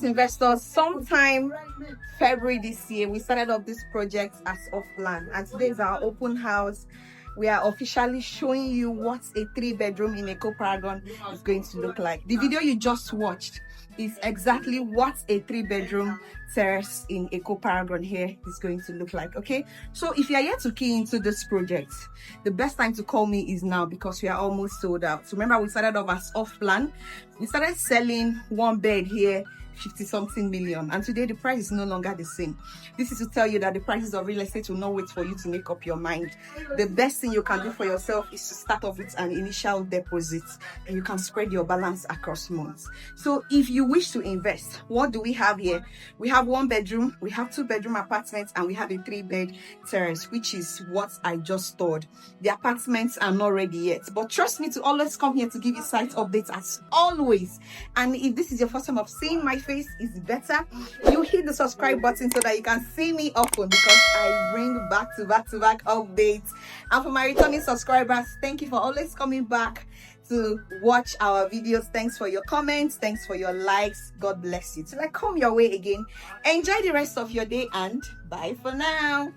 investors, sometime February this year, we started up this project as off plan, and today is our open house. We are officially showing you what a 3-bedroom in Eko Paragon is going to look like. The video you just watched is exactly what a 3-bedroom terrace in Eko Paragon here is going to look like. Okay, so if you are yet to key into this project, the best time to call me is now, because we are almost sold out. So remember, we started off as off plan. We started selling 1 bed here 50-something million, and today the price is no longer the same. This is to tell you that the prices of real estate will not wait for you to make up your mind. The best thing you can do for yourself is to start off with an initial deposit, and you can spread your balance across months. So if you wish to invest, what do we have here? We have 1 bedroom, we have 2-bedroom apartments, and we have a 3-bed terrace, which is what I just stored. The apartments are not ready yet, but trust me to always come here to give you site updates as always. And if this is your first time of seeing my face, is better you hit the subscribe button so that you can see me often, because I bring back to back updates. And for my returning subscribers, thank you for always coming back to watch our videos. Thanks for your comments, thanks for your likes. God bless you. Till I come your way again, enjoy the rest of your day, and bye for now.